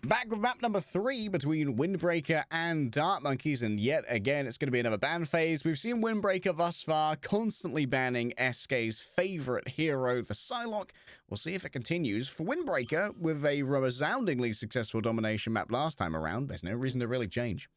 Back with map number 3 between Windbreaker and Dartmonkeys, and yet again, it's going to be another ban phase. We've seen Windbreaker thus far constantly banning Eskay's favorite hero, the Psylocke. We'll see if it continues. For Windbreaker, with a resoundingly successful domination map last time around, there's no reason to really change.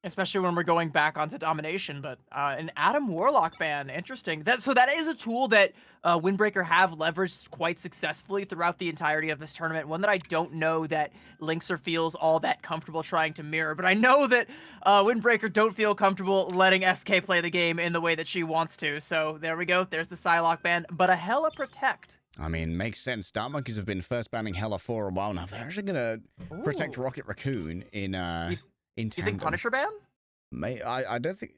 Especially when we're going back onto domination, but an Adam Warlock ban, interesting. So that is a tool that Windbreaker have leveraged quite successfully throughout the entirety of this tournament. One that I don't know that LinkZr feels all that comfortable trying to mirror, but I know that Windbreaker don't feel comfortable letting Eskay play the game in the way that she wants to. So there we go. There's the Psylocke ban, but a Hella Protect. I mean, makes sense. Dartmonkeys have been first banning Hella for a while now. They're actually going to protect Rocket Raccoon in you think Punisher ban? I don't think...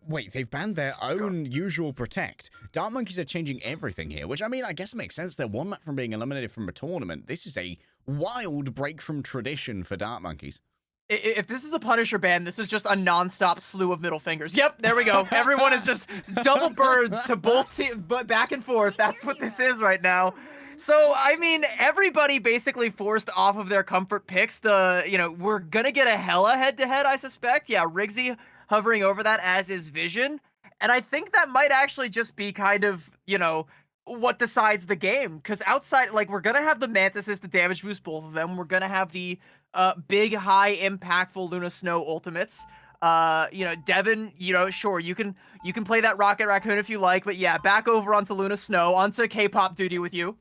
Wait, they've banned their own usual protect. Dartmonkeys are changing everything here, which, I mean, I guess makes sense. They're one map from being eliminated from a tournament. This is a wild break from tradition for Dartmonkeys. If this is a Punisher ban, this is just a non-stop slew of middle fingers. Yep, there we go. Everyone is just double birds to both teams, but back and forth. That's what this is right now. So, I mean, everybody basically forced off of their comfort picks. We're gonna get a Hella head-to-head, I suspect. Yeah, Riggsy hovering over that, as is Vision. And I think that might actually just be kind of, what decides the game. Because outside, we're gonna have the Mantises to damage boost both of them. We're gonna have the big, high, impactful Luna Snow ultimates. Devin, sure, you can play that Rocket Raccoon if you like. But yeah, back over onto Luna Snow, onto K-pop duty with you.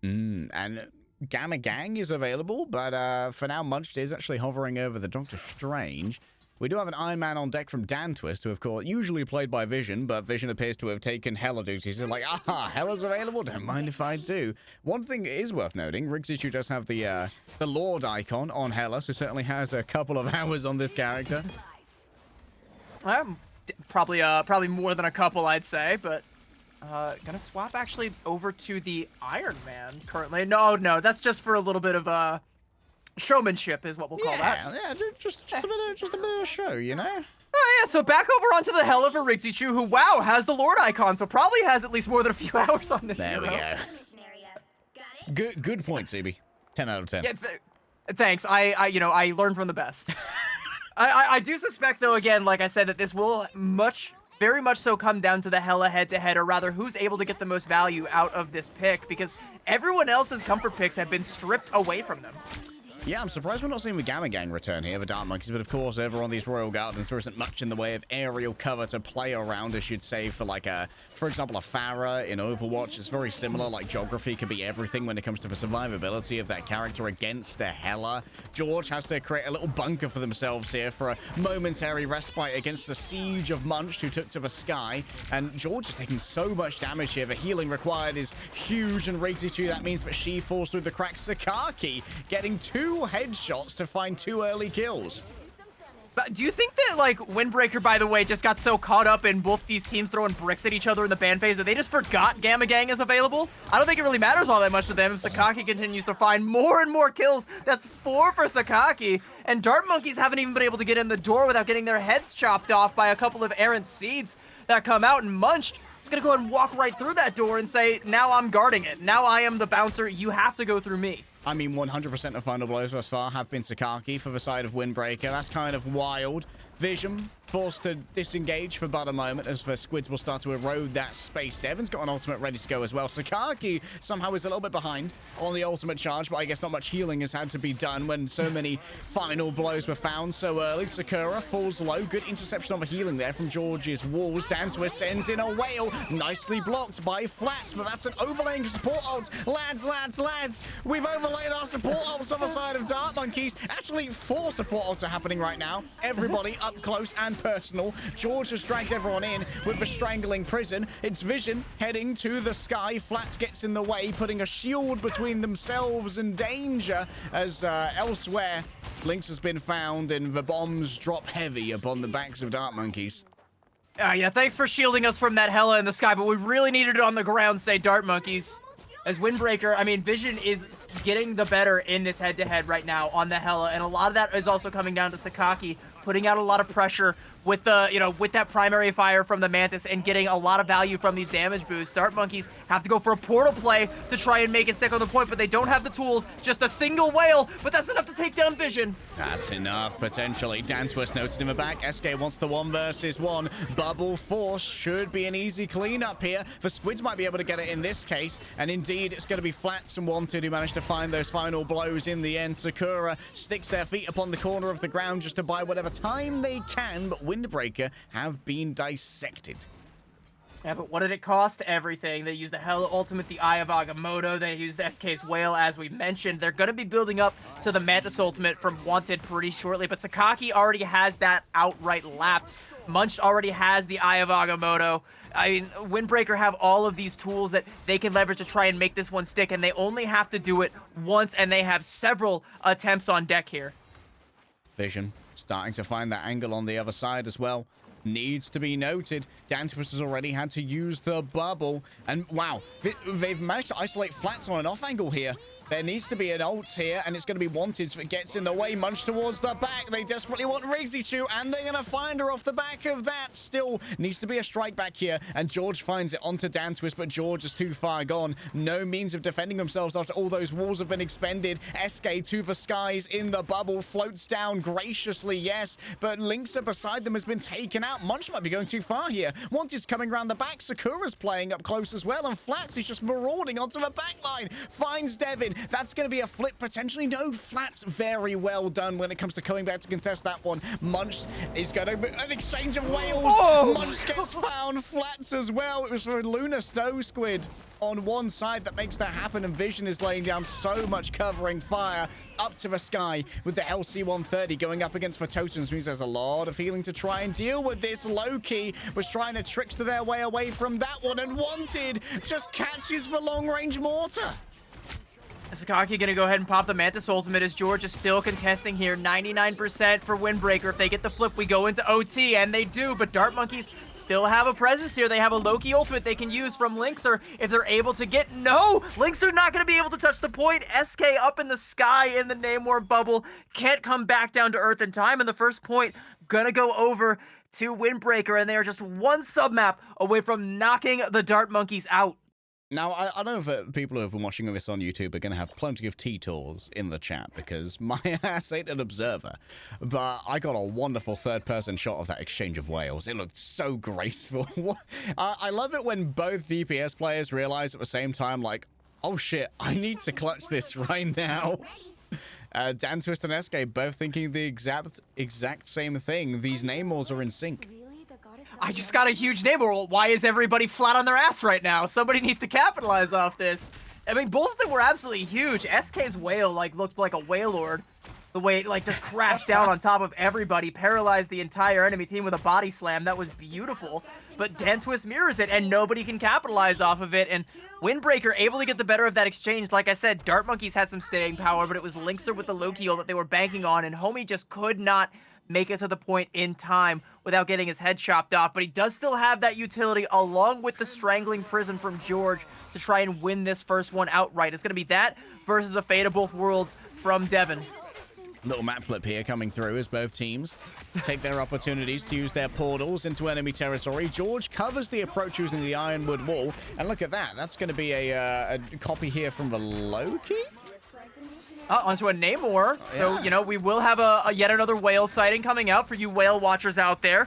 And Gamma Gang is available, but for now, Munched is actually hovering over the Doctor Strange. We do have an Iron Man on deck from Dan Twist, who, of course, usually played by Vision, but Vision appears to have taken Hella duties. So, Hella's available? Don't mind if I do. One thing is worth noting, Rigsychu does have the Lord icon on Hella, so certainly has a couple of hours on this character. Probably more than a couple, I'd say, but... gonna swap actually over to the Iron Man currently. No, that's just for a little bit of showmanship is what we'll call that. Yeah, just a bit of show, you know? Oh yeah, so back over onto the Hella for Rigsychu, who, wow, has the Lord icon, so probably has at least more than a few hours on this. There we go. Good point, CeeBee. 10 out of 10. Yeah, thanks. I learned from the best. I do suspect, though, again, like I said, that this will very much so come down to the Hella head-to-head, or rather, who's able to get the most value out of this pick, because everyone else's comfort picks have been stripped away from them. Yeah, I'm surprised we're not seeing the Gamma Gang return here, the Dartmonkeys, but of course, over on these Royal Gardens, there isn't much in the way of aerial cover to play around, as you'd say, for example, a Pharah in Overwatch. It's very similar, geography can be everything when it comes to the survivability of that character against a Hella. Gieorge has to create a little bunker for themselves here for a momentary respite against the siege of Munch, who took to the sky, and Gieorge is taking so much damage here. The healing required is huge, and Rigsychu, that means that she falls through the cracks. Sakaki getting 2 headshots to find 2 early kills. But do you think that, Windbreaker, by the way, just got so caught up in both these teams throwing bricks at each other in the ban phase that they just forgot Gamma Gang is available? I don't think it really matters all that much to them if Sakaki continues to find more and more kills. That's 4 for Sakaki. And Dartmonkeys haven't even been able to get in the door without getting their heads chopped off by a couple of errant seeds that come out, and Munched is going to go ahead and walk right through that door and say, now I'm guarding it. Now I am the bouncer. You have to go through me. I mean, 100% of final blows thus far have been Sakaki for the side of Windbreaker. That's kind of wild. Vision forced to disengage for but a moment as the squids will start to erode that space. Devon's got an ultimate ready to go as well. Sakaki somehow is a little bit behind on the ultimate charge, but I guess not much healing has had to be done when so many final blows were found so early. Sakura falls low. Good interception of the healing there from George's walls. Dan Twist sends in a whale. Nicely blocked by Flats, but that's an overlaying support ult. Lads, we've overlaid our support ults on the side of Dartmonkeys. Actually, 4 support ults are happening right now. Everybody up close and personal. Gieorge has dragged everyone in with the strangling prison. It's Vision heading to the sky. Flats gets in the way, putting a shield between themselves and danger, as elsewhere, Lynx has been found and the bombs drop heavy upon the backs of Dartmonkeys. Yeah, thanks for shielding us from that Hella in the sky, but we really needed it on the ground, say Dartmonkeys. As Windbreaker, I mean, Vision is getting the better in this head-to-head right now on the Hella, and a lot of that is also coming down to Sakaki putting out a lot of pressure with the, with that primary fire from the Mantis and getting a lot of value from these damage boosts. Dartmonkeys have to go for a portal play to try and make it stick on the point, but they don't have the tools. Just a single whale, but that's enough to take down Vision. That's enough, potentially. Dantwist noted in the back. Eskay wants the 1 versus 1. Bubble Force should be an easy cleanup here. For Squids might be able to get it in this case, and indeed, it's going to be Flats and Wanted who managed to find those final blows in the end. Sakura sticks their feet upon the corner of the ground just to buy whatever time they can, but Windbreaker have been dissected. Yeah, but what did it cost? Everything. They used the Hell Ultimate, the Eye of Agamotto. They used SK's Whale, as we mentioned. They're going to be building up to the Mantis Ultimate from Wanted pretty shortly, but Sakaki already has that outright lapped. Munched already has the Eye of Agamotto. I mean, Windbreaker have all of these tools that they can leverage to try and make this one stick, and they only have to do it once, and they have several attempts on deck here. Vision starting to find that angle on the other side as well. Needs to be noted, Dantwist has already had to use the bubble, and wow, they've managed to isolate Flats on an off angle here. There needs to be an ult here, and it's going to be Wanted if it gets in the way. Munch towards the back. They desperately want Rigsychu, and they're going to find her off the back of that. Still needs to be a strike back here, and Gieorge finds it onto Dantwist, but Gieorge is too far gone. No means of defending themselves after all those walls have been expended. Eskay to the skies in the bubble, floats down graciously, yes, but LinkZr beside them has been taken out. Munch might be going too far here. Wanted's coming around the back. Sakura's playing up close as well, and Flats is just marauding onto the back line. Finds Devin. That's going to be a flip, potentially. No, Flats very well done when it comes to coming back to contest that one. Munch is going to be an exchange of whales. Oh. Munch gets found. Flats as well. It was for Lunar Snow Squid on one side that makes that happen, and Vision is laying down so much covering fire up to the sky with the LC-130 going up against the totems. Means there's a lot of healing to try and deal with this. Loki was trying to trickster their way away from that one, and Wanted just catches the long-range mortar. Sakaki gonna go ahead and pop the Mantis Ultimate as Gieorge is still contesting here. 99% for Windbreaker. If they get the flip, we go into OT, and they do, but Dartmonkeys still have a presence here. They have a Loki Ultimate they can use from LinkZr if they're able to get... No! LinkZr not gonna be able to touch the point. Eskay up in the sky in the Namor bubble. Can't come back down to Earth in time, and the first point gonna go over to Windbreaker, and they are just one submap away from knocking the Dartmonkeys out. Now, I know that people who have been watching this on YouTube are going to have plenty of T-Tours in the chat because my ass ain't an observer. But I got a wonderful third-person shot of that exchange of whales. It looked so graceful. I love it when both DPS players realize at the same time, like, oh shit, I need to clutch this right now. Dantwist and Eskay both thinking the exact same thing. These Namors are in sync. I just got a huge Namor. Why is everybody flat on their ass right now? Somebody needs to capitalize off this. I mean, both of them were absolutely huge. SK's whale, looked like a whale lord. The way it, just crashed down on top of everybody, paralyzed the entire enemy team with a body slam. That was beautiful. But Dantwist mirrors it, and nobody can capitalize off of it. And Windbreaker able to get the better of that exchange. Like I said, Dartmonkeys had some staying power, but it was LinkZr with the Loki ult that they were banking on, and Homie just could not make it to the point in time without getting his head chopped off. But he does still have that utility along with the strangling prison from Gieorge to try and win this first one outright. It's going to be that versus a Fate of Both Worlds from Devin. Little map flip here coming through as both teams take their opportunities to use their portals into enemy territory. Gieorge covers the approach using the Ironwood wall. And look at that. That's going to be a copy here from the Loki. Onto a Namor. Yeah. So, we will have a yet another whale sighting coming out for you whale watchers out there.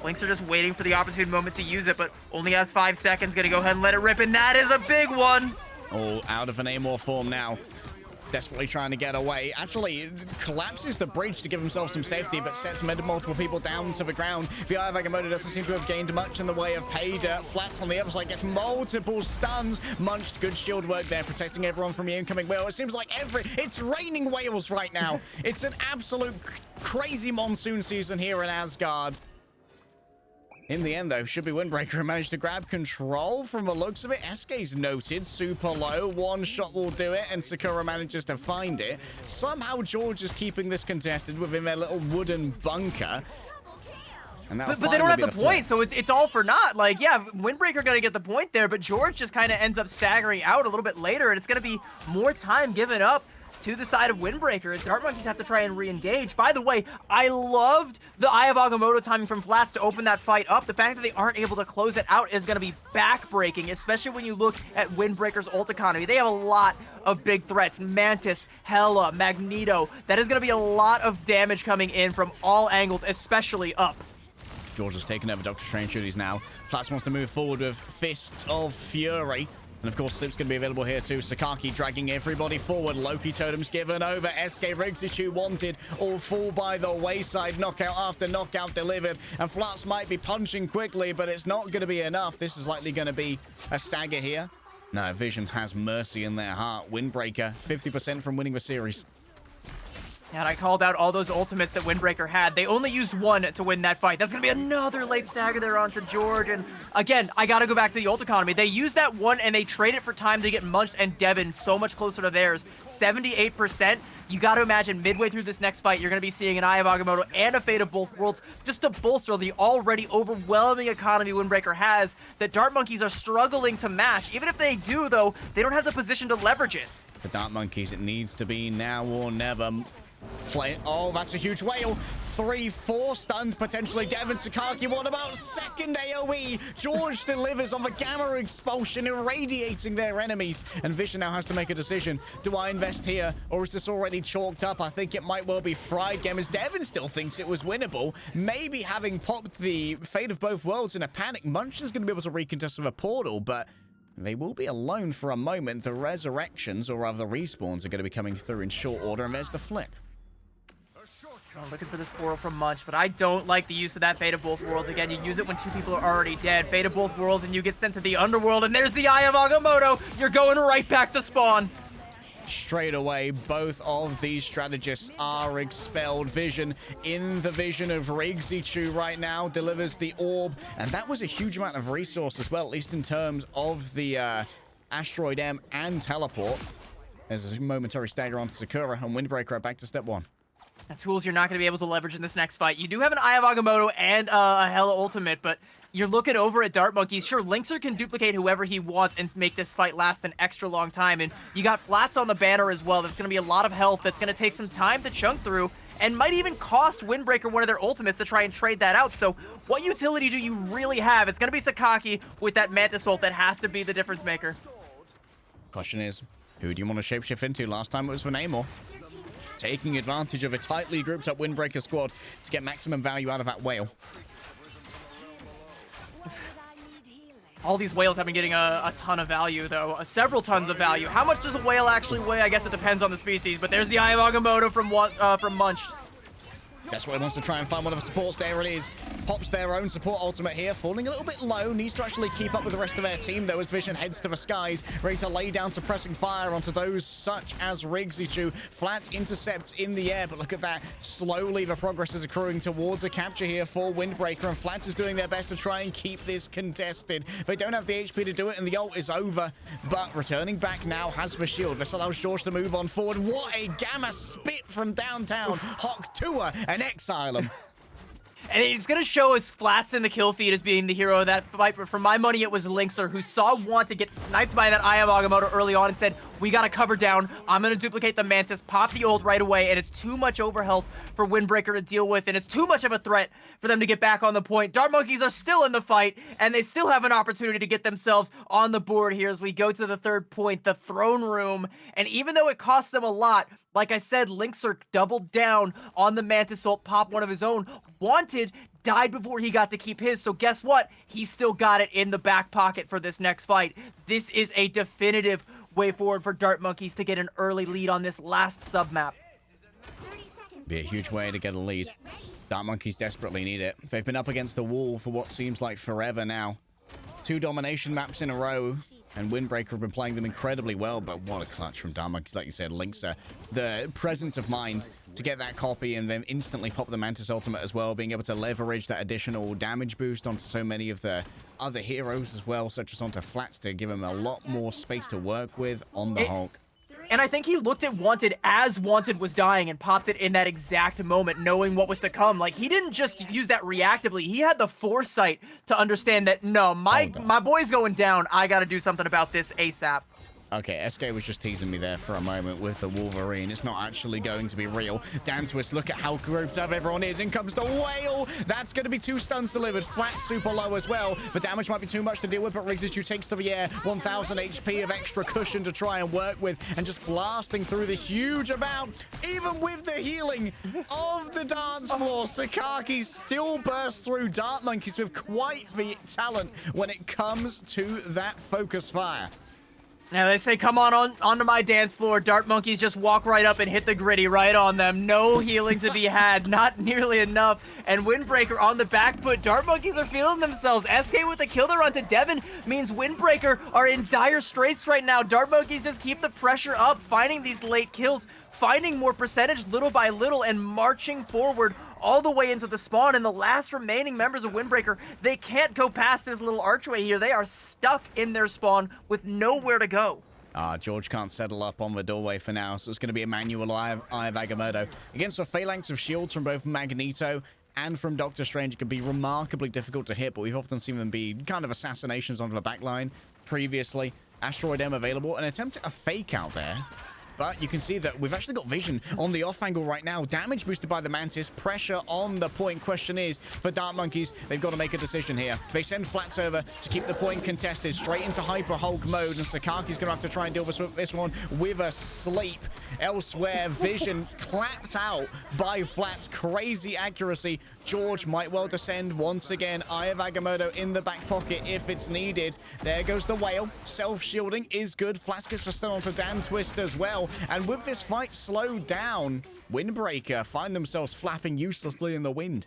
LinkZr just waiting for the opportune moment to use it, but only has 5 seconds. Gonna go ahead and let it rip, and that is a big one. All out of an Namor form now. Desperately trying to get away. Actually, collapses the bridge to give himself some safety, but sets multiple people down to the ground. The Eye of Agamotto doesn't seem to have gained much in the way of pay dirt. Flats on the other side gets multiple stuns. Munched, good shield work there, protecting everyone from the incoming whale. It seems like it's raining whales right now. It's an absolute crazy monsoon season here in Asgard. In the end, though, should be Windbreaker who managed to grab control from the looks of it. Eskay's noted, super low. One shot will do it, and Sakura manages to find it. Somehow, Gieorge is keeping this contested within their little wooden bunker. And but they don't have the point, so it's all for naught. Yeah, Windbreaker gonna get the point there, but Gieorge just kind of ends up staggering out a little bit later, and it's gonna be more time given up to the side of Windbreaker as Dartmonkeys have to try and re-engage. By the way, I loved the Eye of Agamotto timing from Flats to open that fight up. The fact that they aren't able to close it out is going to be back-breaking, especially when you look at Windbreaker's ult economy. They have a lot of big threats. Mantis, Hela, Magneto. That is going to be a lot of damage coming in from all angles, especially up. Gieorge has taken over Doctor Strange duties now. Flats wants to move forward with Fist of Fury. And of course, Slip's going to be available here too. Sakaki dragging everybody forward. Loki Totem's given over. Eskay, Rigsychu wanted. All fall by the wayside. Knockout after knockout delivered. And Flats might be punching quickly, but it's not going to be enough. This is likely going to be a stagger here. No, Vision has mercy in their heart. Windbreaker, 50% from winning the series. And I called out all those ultimates that Windbreaker had. They only used one to win that fight. That's going to be another late stagger there onto Gieorge. And again, I got to go back to the ult economy. They used that one and they trade it for time to get Munched and Devin so much closer to theirs. 78%. You got to imagine midway through this next fight, you're going to be seeing an Eye of Agamotto and a Fate of Both Worlds just to bolster the already overwhelming economy Windbreaker has that Dartmonkeys are struggling to match. Even if they do, though, they don't have the position to leverage it. The Dartmonkeys, it needs to be now or never. Oh, that's a huge whale. 3-4 stunned potentially. Devin Sakaki, what about second AoE? Gieorge delivers on the gamma expulsion, irradiating their enemies. And Vision now has to make a decision. Do I invest here, or is this already chalked up? I think it might well be fried game, as Devin still thinks it was winnable. Maybe having popped the Fate of Both Worlds in a panic, Munch is going to be able to recontest with a portal, but they will be alone for a moment. The resurrections, or rather the respawns, are going to be coming through in short order, and there's the flip. Looking for this portal from Munch, but I don't like the use of that Fate of Both Worlds. Again, you use it when two people are already dead. Fate of Both Worlds, and you get sent to the underworld, and there's the Eye of Agamotto. You're going right back to spawn. Straight away, both of these strategists are expelled. Vision in the vision of Rigsychu right now delivers the orb, and that was a huge amount of resource as well, at least in terms of the Asteroid M and teleport. There's a momentary stagger onto Sakura, and Windbreaker are back to step one. Tools you're not going to be able to leverage in this next fight. You do have an Eye of Agamotto and a Hela ultimate, but you're looking over at Dartmonkeys. Sure, LinkZr can duplicate whoever he wants and make this fight last an extra long time. And you got Flats on the banner as well. There's going to be a lot of health that's going to take some time to chunk through and might even cost Windbreaker one of their ultimates to try and trade that out. So what utility do you really have? It's going to be Sakaki with that Mantis ult that has to be the difference maker. Question is, who do you want to shapeshift into? Last time it was for Namor. Taking advantage of a tightly grouped up Windbreaker squad to get maximum value out of that whale. All these whales have been getting a ton of value, though. Several tons of value. How much does a whale actually weigh? I guess it depends on the species, but there's the Eye of Agamotto from Munched. That's why he wants to try and find one of the supports. There it is. Pops their own support ultimate here. Falling a little bit low. Needs to actually keep up with the rest of their team, though, as Vision heads to the skies. Ready to lay down suppressing fire onto those such as Rigsychu. Flats intercepts in the air, but look at that. Slowly, the progress is accruing towards a capture here for Windbreaker, and Flats is doing their best to try and keep this contested. They don't have the HP to do it, and the ult is over. But returning back now has the shield. This allows Gieorge to move on forward. What a gamma spit from downtown. Hawk Tua and exile him. And it's going to show us Flats in the kill feed as being the hero of that fight. But for my money, it was LinkZr, who saw Want to get sniped by that Eye of Agamotto early on and said, we got to cover down. I'm going to duplicate the Mantis, pop the ult right away. And it's too much overhealth for Windbreaker to deal with. And it's too much of a threat for them to get back on the point. Dartmonkeys are still in the fight, and they still have an opportunity to get themselves on the board here as we go to the third point, the throne room. And even though it costs them a lot, like I said, LinkZr doubled down on the Mantis ult, pop one of his own. Wanted died before he got to keep his, so guess what? He still got it in the back pocket for this next fight. This is a definitive way forward for Dartmonkeys to get an early lead on this last submap. Be a huge way to get a lead. Dartmonkeys desperately need it. They've been up against the wall for what seems like forever now. 2 domination maps in a row, and Windbreaker have been playing them incredibly well, but what a clutch from Dartmonkeys, like you said, LinkZr. The presence of mind to get that copy and then instantly pop the Mantis ultimate as well, being able to leverage that additional damage boost onto so many of the other heroes as well, such as onto Flats, to give him a lot more space to work with on the Hulk. And I think he looked at Wanted as Wanted was dying and popped it in that exact moment, knowing what was to come. Like, he didn't just use that reactively. He had the foresight to understand that, no, my boy's going down. I got to do something about this ASAP. Okay, Eskay was just teasing me there for a moment with the Wolverine. It's not actually going to be real. Twist, look at how grouped up everyone is. In comes the Whale. That's going to be 2 stuns delivered. Flat super low as well. The damage might be too much to deal with, but Rigsychu takes to the air. 1,000 HP of extra cushion to try and work with. And just blasting through the huge amount. Even with the healing of the dance floor, CeeBee still bursts through Dartmonkeys with quite the talent when it comes to that focus fire. Now they say, come onto my dance floor. Dartmonkeys just walk right up and hit the gritty right on them. No healing to be had, not nearly enough. And Windbreaker on the back foot. Dartmonkeys are feeling themselves. Eskay with a kill there onto Devin means Windbreaker are in dire straits right now. Dartmonkeys just keep the pressure up, finding these late kills, finding more percentage little by little, and marching forward all the way into the spawn. And the last remaining members of Windbreaker, they can't go past this little archway here. They are stuck in their spawn with nowhere to go. Gieorge can't settle up on the doorway for now, so it's going to be Emmanuel Eye of Agamotto. Against the phalanx of shields from both Magneto and from Doctor Strange, it can be remarkably difficult to hit, but we've often seen them be kind of assassinations onto the backline previously. Asteroid M available, an attempt at a fake out there. But you can see that we've actually got vision on the off angle right now. Damage boosted by the Mantis. Pressure on the point. Question is, for Dartmonkeys, they've got to make a decision here. They send Flats over to keep the point contested. Straight into Hyper Hulk mode. And CeeBee's going to have to try and deal with this one with a sleep. Elsewhere, vision clapped out by Flats. Crazy accuracy. Gieorge might well descend once again. Eye of Agamotto in the back pocket if it's needed. There goes the Whale. Self-shielding is good. Flats gets to stun onto Twist as well. And with this fight slowed down, Windbreaker find themselves flapping uselessly in the wind.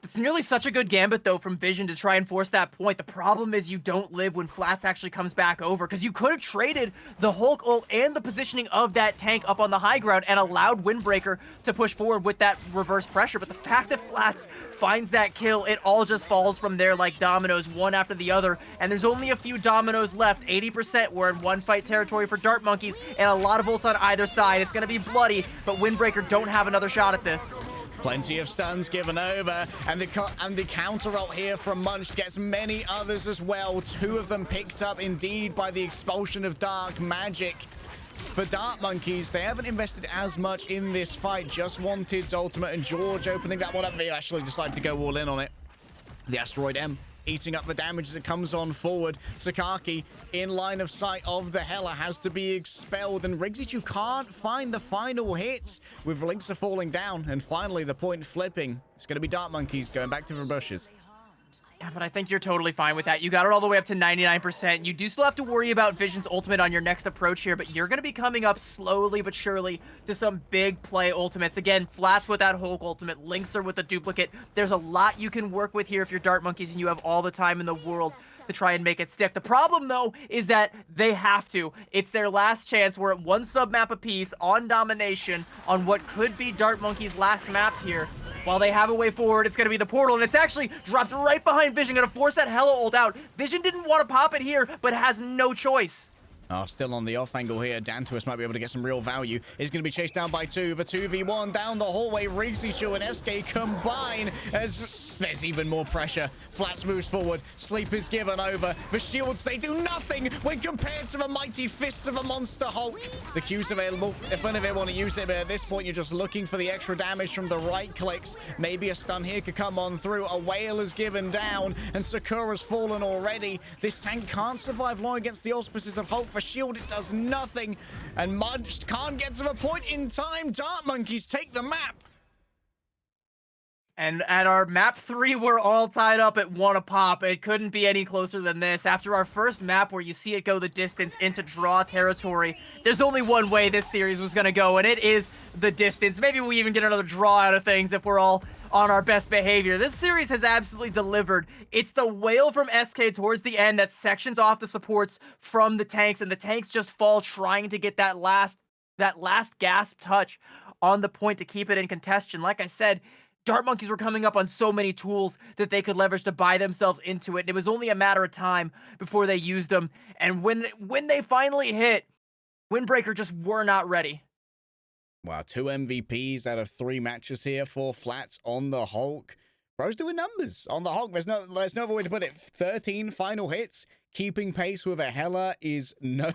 It's nearly such a good gambit, though, from Vision to try and force that point. The problem is you don't live when Flats actually comes back over, because you could have traded the Hulk ult and the positioning of that tank up on the high ground and allowed Windbreaker to push forward with that reverse pressure. But the fact that Flats finds that kill, it all just falls from there like dominoes, one after the other. And there's only a few dominoes left. 80% were in one fight territory for Dartmonkeys, and a lot of ults on either side. It's going to be bloody, but Windbreaker don't have another shot at this. Plenty of stuns given over, and the counter ult here from Munch gets many others as well. 2 of them picked up indeed by the expulsion of dark magic. For Dartmonkeys, they haven't invested as much in this fight. Just wanted ultimate, and Gieorge opening that one up. They actually decided to go all in on it. The Asteroid M eating up the damage as it comes on forward. CeeBee in line of sight of the Hela has to be expelled, and Rigsychu can't find the final hits with LinkZr falling down, and finally the point flipping. It's going to be Dartmonkeys going back to the bushes. Yeah, but I think you're totally fine with that. You got it all the way up to 99%. You do still have to worry about Vision's ultimate on your next approach here, but you're going to be coming up slowly but surely to some big play ultimates. Again, Flats with that Hulk ultimate, LinkZr with the duplicate. There's a lot you can work with here if you're Dartmonkeys and you have all the time in the world to try and make it stick. The problem, though, is that they have to. It's their last chance. We're at 1 sub-map apiece on domination on what could be Dartmonkeys' last map here. While they have a way forward, it's going to be the portal, and it's actually dropped right behind Vision. Going to force that Hela ult out. Vision didn't want to pop it here, but has no choice. Still on the off angle here. Twist might be able to get some real value. Is going to be chased down by 2. The 2v1 down the hallway. Rigsychu and Eskay combine as there's even more pressure. Flats moves forward. Sleep is given over. The shields, they do nothing when compared to the mighty fists of a monster Hulk. The Q's available if only they want to use it, but at this point you're just looking for the extra damage from the right clicks. Maybe a stun here could come on through. A Whale is given down, and Sakura's fallen already. This tank can't survive long against the auspices of Hulk. The shield, it does nothing, and Munch can't get to the point in time. Dartmonkeys take the map. And at our map 3, we're all tied up at 1 a pop. It couldn't be any closer than this. After our first map where you see it go the distance into draw territory, there's only one way this series was going to go, and it is the distance. Maybe we even get another draw out of things if we're all on our best behavior. This series has absolutely delivered. It's the Whale from Eskay towards the end that sections off the supports from the tanks, and the tanks just fall trying to get that last gasp touch on the point to keep it in contention. Like I said, Dartmonkeys were coming up on so many tools that they could leverage to buy themselves into it, and it was only a matter of time before they used them. And when they finally hit, Windbreaker just were not ready. Wow, 2 MVPs out of 3 matches here for Flats on the Hulk. Bro's doing numbers on the Hulk. There's no other way to put it. 13 final hits. keeping pace with a Hela is no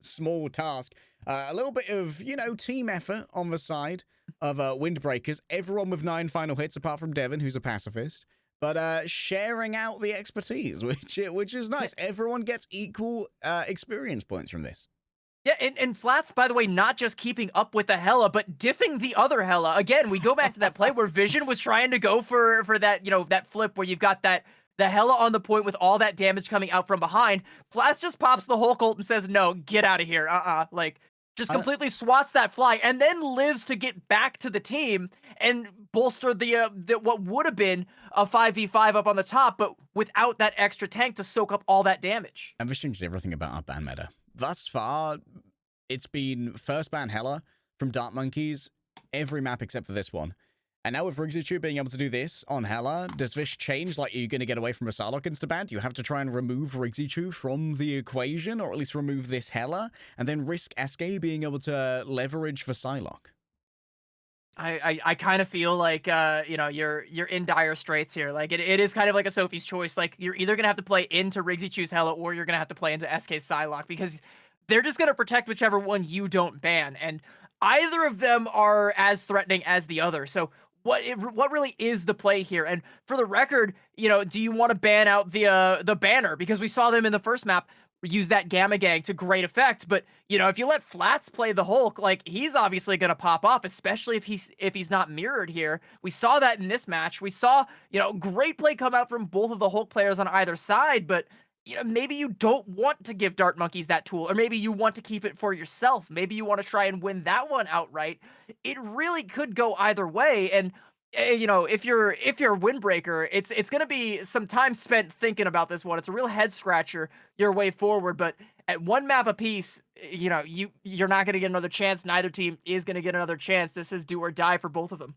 small task. A little bit of, you know, team effort on the side of Windbreakers. Everyone with 9 final hits, apart from Devin, who's a pacifist. But sharing out the expertise, which is nice. Everyone gets equal experience points from this. Yeah, and Flats, by the way, not just keeping up with the Hela, but diffing the other Hela. Again, we go back to that play where Vision was trying to go for that, you know, that flip where you've got the Hela on the point with all that damage coming out from behind. Flats just pops the Hulk ult and says, no, get out of here. Like, just completely swats that fly and then lives to get back to the team and bolster the what would have been a 5v5 up on the top, but without that extra tank to soak up all that damage. And this changes everything about our ban meta. Thus far, it's been first ban Hela from Dartmonkeys every map except for this one. And now with Rigsychu being able to do this on Hela, does this change? Like, are you going to get away from a Psylocke insta-ban? Do you have to try and remove Rigsychu from the equation, or at least remove this Hela, and then risk Eskay being able to leverage for Psylocke? I kind of feel like you know, you're in dire straits here. Like it is kind of like a Sophie's choice. Like you're either gonna have to play into Rigsychu's Hela or you're gonna have to play into SK's Psylocke because they're just gonna protect whichever one you don't ban, and either of them are as threatening as the other. So what really is the play here? And for the record, you know, do you want to ban out the banner because we saw them in the first map use that Gamma Gang to great effect, but you know, if you let Flats play the Hulk, like he's obviously going to pop off, especially if he's not mirrored here. We saw that in this match. We saw, you know, great play come out from both of the Hulk players on either side, but you know, maybe you don't want to give Dartmonkeys that tool, or maybe you want to keep it for yourself. Maybe you want to try and win that one outright. It really could go either way, and you know, if you're Windbreaker, it's gonna be some time spent thinking about this one. It's a real head scratcher your way forward, but at one map apiece, you know, you're not gonna get another chance. Neither team is gonna get another chance. This is do or die for both of them.